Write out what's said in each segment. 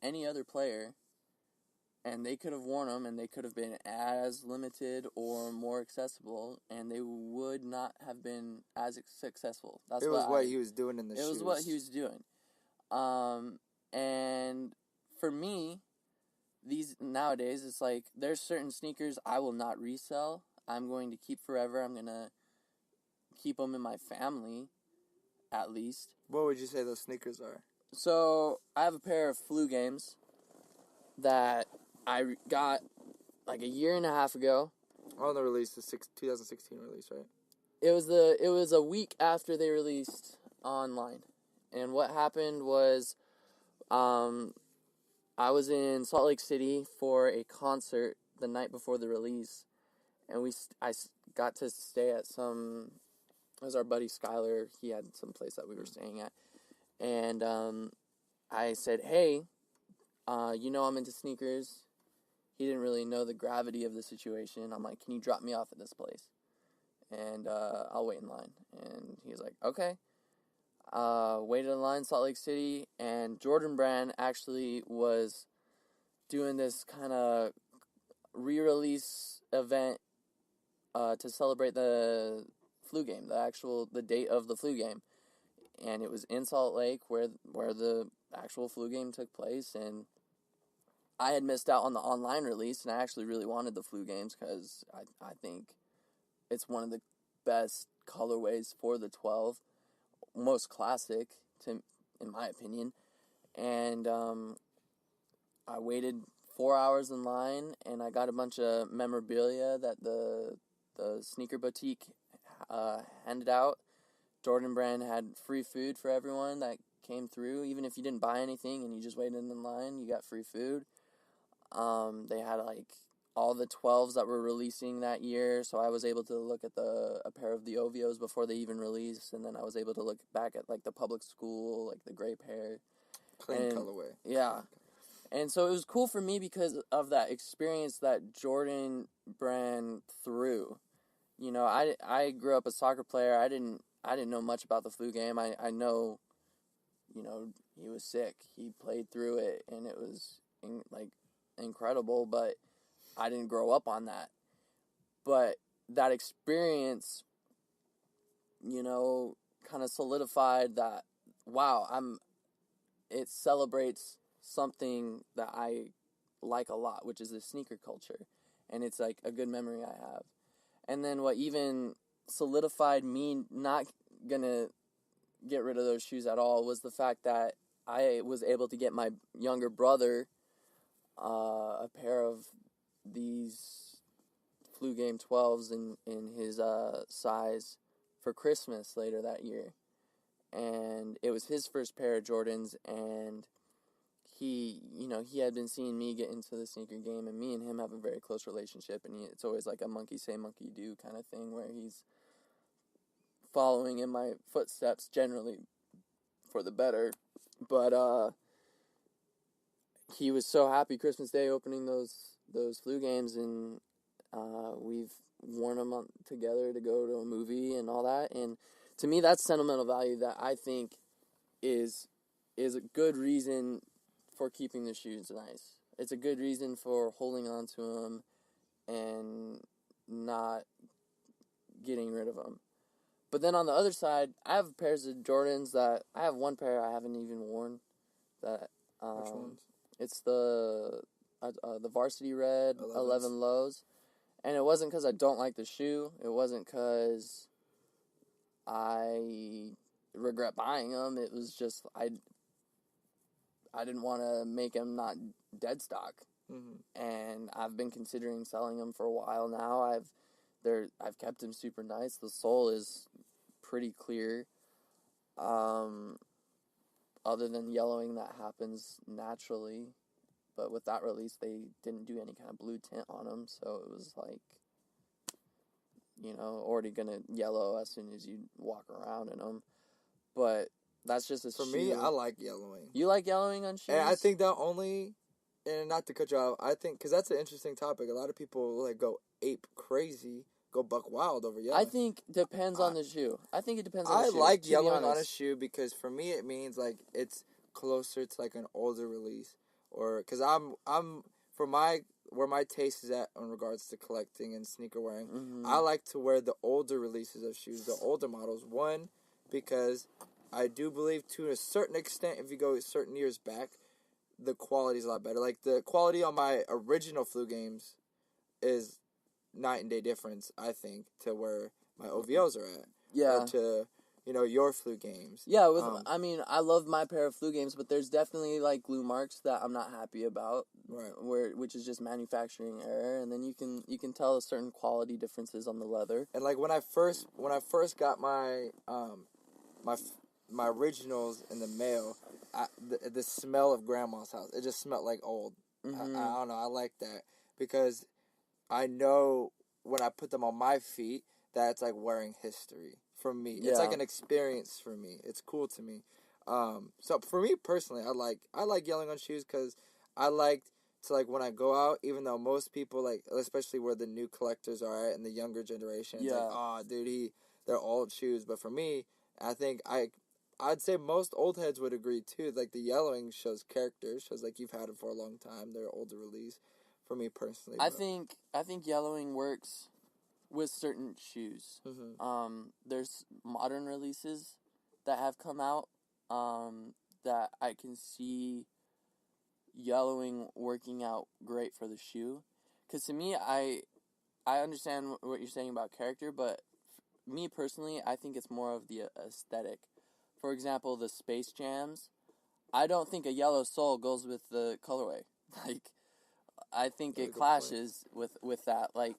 any other player, and they could have worn them, and they could have been as limited or more accessible, and they would not have been as successful. It was what he was doing in the shoes. It was what he was doing. And for me, these nowadays, it's like there's certain sneakers I will not resell. I'm going to keep forever. I'm going to keep them in my family, at least. What would you say those sneakers are? So, I have a pair of Flu Games that I got like a year and a half ago. On the release, the 2016 release, right? It was a week after they released online. And what happened was I was in Salt Lake City for a concert the night before the release, and I got to stay at it was our buddy Skyler. He had some place that we were staying at, and I said, hey, I'm into sneakers. He didn't really know the gravity of the situation. I'm like, can you drop me off at this place? And I'll wait in line. And he was like, okay. Waited in line, Salt Lake City, and Jordan Brand actually was doing this kind of re-release event to celebrate the Flu Game, the date of the Flu Game. And it was in Salt Lake where the actual Flu Game took place, and I had missed out on the online release, and I actually really wanted the Flu Games because I think it's one of the best colorways for the 12, most classic, in my opinion. And I waited 4 hours in line, and I got a bunch of memorabilia that the sneaker boutique handed out. Jordan Brand had free food for everyone that came through. Even if you didn't buy anything and you just waited in line, you got free food. They had like all the 12s that were releasing that year, so I was able to look at a pair of the OVOs before they even released, and then I was able to look back at like the public school, like the gray pair. Clean colorway. Yeah. And so it was cool for me because of that experience that Jordan Brand threw. I grew up a soccer player. I didn't know much about the Flu Game. I know, he was sick. He played through it, and it was incredible, but I didn't grow up on that. But that experience, kind of solidified that, wow, it celebrates something that I like a lot, which is the sneaker culture. And it's like a good memory I have. And then what even solidified me not gonna get rid of those shoes at all was the fact that I was able to get my younger brother a pair of these Flu Game 12s in his size for Christmas later that year. And it was his first pair of Jordans, and he had been seeing me get into the sneaker game, and me and him have a very close relationship, and it's always like a monkey say, monkey do kind of thing, where he's following in my footsteps, generally for the better. But he was so happy Christmas Day opening those Flu Games, and we've worn them together to go to a movie and all that, and to me that's sentimental value that I think is a good reason for keeping the shoes nice. It's a good reason for holding on to them and not getting rid of them. But then on the other side, I have pairs of Jordans that I have one pair I haven't even worn. That Which ones? It's the Varsity Red 11 Lows, and it wasn't because I don't like the shoe. It wasn't because I regret buying them. It was just I didn't want to make them not dead stock. Mm-hmm. And I've been considering selling them for a while now. I've kept them super nice. The sole is pretty clear. Other than yellowing that happens naturally. But with that release, they didn't do any kind of blue tint on them, so it was like, already gonna yellow as soon as you walk around in them. But that's just a shoe. For me, I like yellowing. You like yellowing on shoes? And I think that and not to cut you off, I think, because that's an interesting topic. A lot of people, go ape crazy, go buck wild over yellowing. I think depends on the shoe. I think it depends on the shoe. I like yellowing on a shoe because for me it means, it's closer to, an older release. or because I'm for my where my taste is at in regards to collecting and sneaker wearing. Mm-hmm. I like to wear the older releases of shoes, the older models. One, because I do believe to a certain extent, if you go certain years back, the quality is a lot better. Like the quality on my original Flu Games is night and day difference, I think, to where my OVOs are at. Yeah. Or to, your Flu Games. Yeah, I mean, I love my pair of Flu Games, but there's definitely like glue marks that I'm not happy about, Right. which is just manufacturing error, and then you can tell certain quality differences on the leather. And like when I first got my my originals in the mail, the smell of grandma's house, it just smelled like old. Mm-hmm. I don't know, I like that because I know when I put them on my feet that it's like wearing history for me. Yeah. It's like an experience for me. It's cool to me. So for me personally, I like yelling on shoes because I like to, like, when I go out, even though most people, like, especially where the new collectors are at and the younger generation, it's like, oh, dude, they're old shoes. But for me, I think I'd say most old heads would agree too. Like the yellowing shows character, shows like you've had it for a long time. They're older release. For me personally, I think yellowing works with certain shoes. Mm-hmm. There's modern releases that have come out that I can see yellowing working out great for the shoe. Because to me, I understand what you're saying about character, but me personally, I think it's more of the aesthetic. For example, the Space Jams, I don't think a yellow sole goes with the colorway. Like, I think it clashes with that. Like,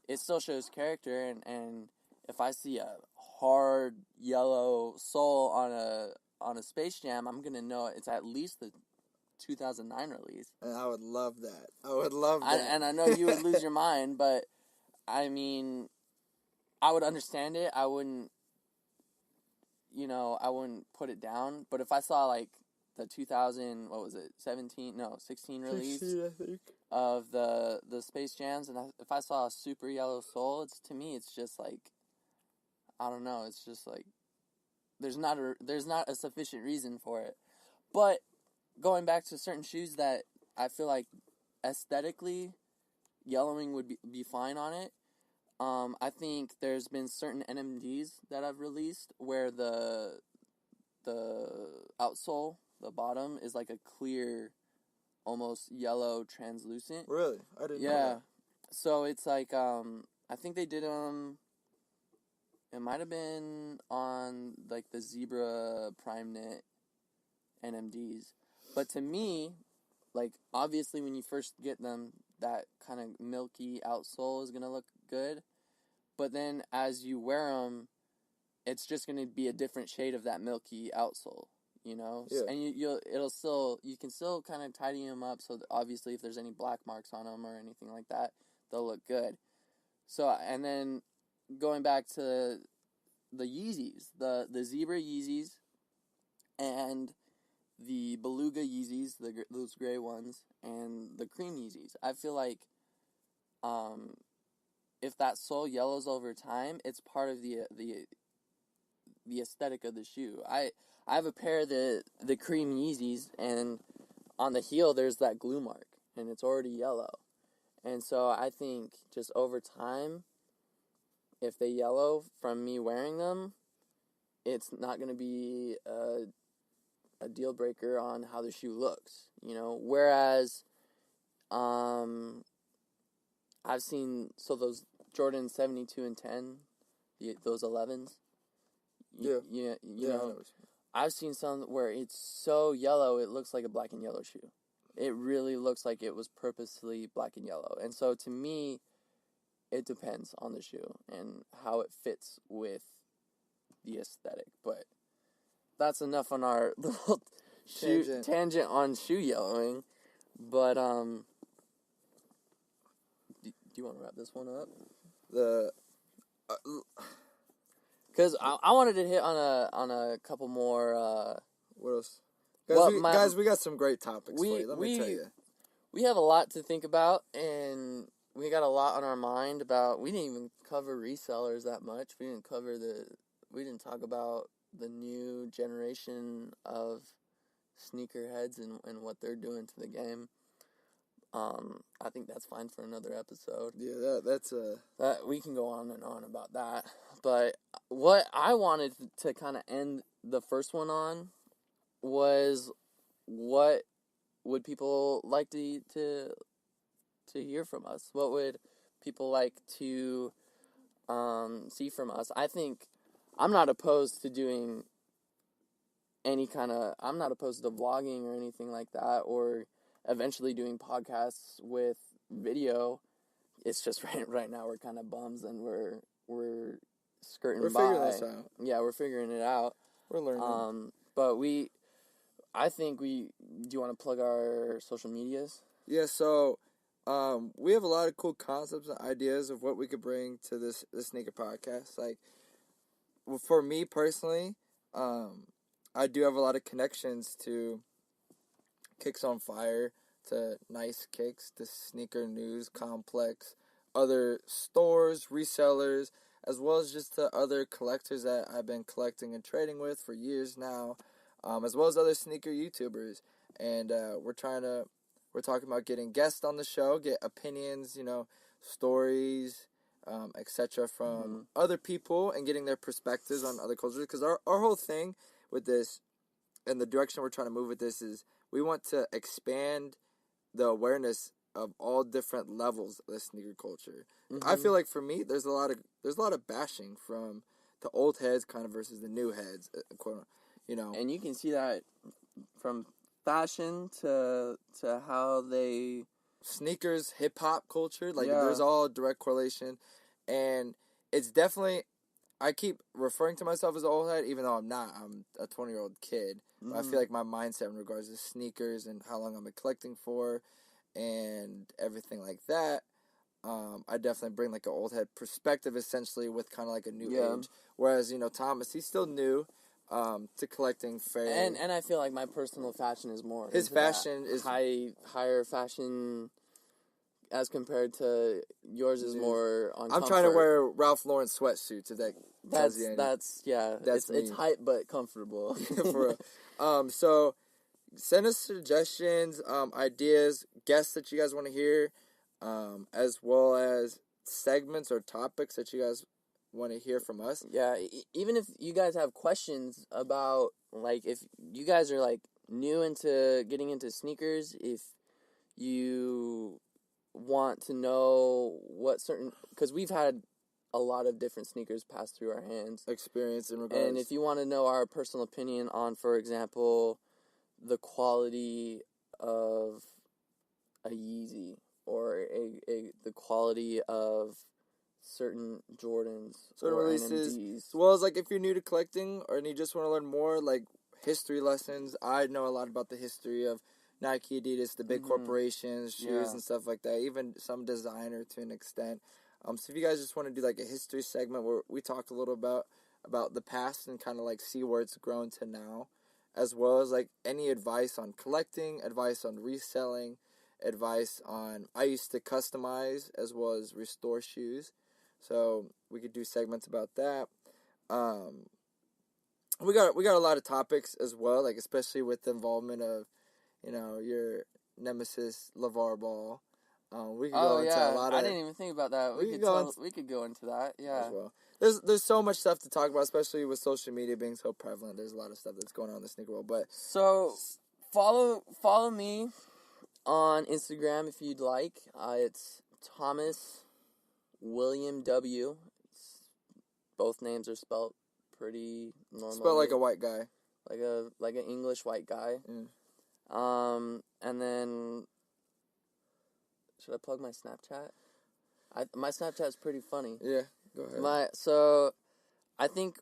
it still shows character, and if I see a hard yellow sole on a Space Jam, I'm gonna know it's at least the 2009 release. And I would love that. I would love that. And I know you would lose your mind, but I mean, I would understand it. I wouldn't put it down. But if I saw like the 16 release 16, I think. of the Space Jams, and if I saw a super yellow sole, to me it's just like, I don't know, it's just like there's not a sufficient reason for it. But going back to certain shoes that I feel like aesthetically yellowing would be fine on it. I think there's been certain NMDs that I've released where the outsole, the bottom, is like a clear, almost yellow translucent. Really? I didn't know that. So it's like, I think they did them, it might have been on like the Zebra Prime Knit NMDs. But to me, like, obviously when you first get them, that kind of milky outsole is going to look good. But then as you wear them, it's just going to be a different shade of that milky outsole, Yeah. And you can still kind of tidy them up, so that obviously if there's any black marks on them or anything like that, they'll look good. So, and then going back to the Yeezys, the Zebra Yeezys and the Beluga Yeezys, those gray ones, and the cream Yeezys. I feel like if that sole yellows over time, it's part of the aesthetic of the shoe. I have a pair of the cream Yeezys, and on the heel there's that glue mark, and it's already yellow. And so I think just over time, if they yellow from me wearing them, it's not going to be a deal breaker on how the shoe looks, Whereas, I've seen, those Jordan 72 and 10, those 11s. I've seen some where it's so yellow it looks like a black and yellow shoe. It really looks like it was purposely black and yellow. And so to me, it depends on the shoe and how it fits with the aesthetic. But that's enough on our little tangent on shoe yellowing. But do you want to wrap this one up? Because I wanted to hit on a couple more. What else? Guys, we got some great topics for you. Let me tell you. We have a lot to think about, and we got a lot on our mind about. We didn't even cover resellers that much. We didn't talk about the new generation of sneakerheads and what they're doing to the game. I think that's fine for another episode. Yeah, that's That we can go on and on about that. But what I wanted to kind of end the first one on was, what would people like to hear from us? What would people like to see from us? I think I'm not opposed to doing I'm not opposed to vlogging or anything like that, or eventually doing podcasts with video. It's just right now we're kind of bums and we're skirting by. We're figuring this out. Yeah, we're figuring it out. We're learning. But do you want to plug our social medias? Yeah, so we have a lot of cool concepts and ideas of what we could bring to this sneaker podcast. Like, for me personally, I do have a lot of connections to Kicks on Fire, to Nice Kicks, to Sneaker News Complex, other stores, resellers, as well as just to other collectors that I've been collecting and trading with for years now, as well as other sneaker YouTubers. And we're talking about getting guests on the show, get opinions, stories, etc. from other people, and getting their perspectives on other cultures. Because our whole thing with this, and the direction we're trying to move with this, is we want to expand the awareness of all different levels of the sneaker culture. Mm-hmm. I feel like for me, there's a lot of bashing from the old heads kind of versus the new heads, And you can see that from fashion to how they sneakers, hip hop culture, there's all direct correlation, and it's definitely. I keep referring to myself as an old head, even though I'm not. I'm a 20-year-old kid. Mm-hmm. But I feel like my mindset in regards to sneakers and how long I've been collecting for and everything like that, I definitely bring like an old head perspective, essentially, with kind of like a new age. Whereas, Thomas, he's still new to collecting fair. And I feel like my personal fashion is more. His fashion is higher fashion. As compared to yours is more on comfort. I'm trying to wear Ralph Lauren sweatsuits, if that tells you anything. It's hype but comfortable. For real. So send us suggestions, ideas, guests that you guys want to hear, as well as segments or topics that you guys want to hear from us. Yeah, even if you guys have questions about, like, if you guys are, like, new into getting into sneakers, if you want to know what certain, because we've had a lot of different sneakers pass through our hands. Experience in regards. And if you want to know our personal opinion on, for example, the quality of a Yeezy or the quality of certain Jordans certain or releases, NMDs. as well as like if you're new to collecting or you just want to learn more, like history lessons. I know a lot about the history of Nike, Adidas, the big corporations, shoes and stuff like that, even some designer to an extent. So if you guys just want to do like a history segment where we talk a little about the past and kind of like see where it's grown to now, as well as like any advice on collecting, advice on reselling, advice on, I used to customize as well as restore shoes. So we could do segments about that. We got a lot of topics as well, like especially with the involvement of your nemesis, LeVar Ball. We could go into a lot of... I didn't even think about that. We could go into that, yeah. As well. There's so much stuff to talk about, especially with social media being so prevalent. There's a lot of stuff that's going on in the sneaker world. But so follow me on Instagram if you'd like. It's Thomas William W. Both names are spelled pretty normal. Spelled like a white guy. Like an English white guy. Mm. And then, should I plug my Snapchat? My Snapchat's pretty funny. Yeah, go ahead. I think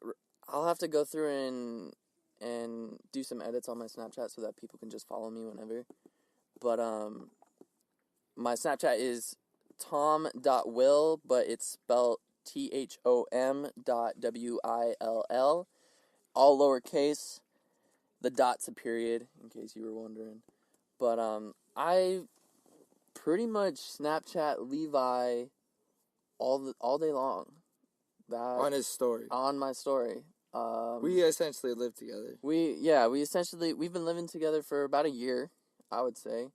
I'll have to go through and do some edits on my Snapchat so that people can just follow me whenever. But, my Snapchat is tom.will, but it's spelled THOM.WILL, all lowercase. The dot's a period, in case you were wondering. But I pretty much Snapchat Levi all day long. On his story. On my story. We essentially live together. we've been living together for about a year, I would say.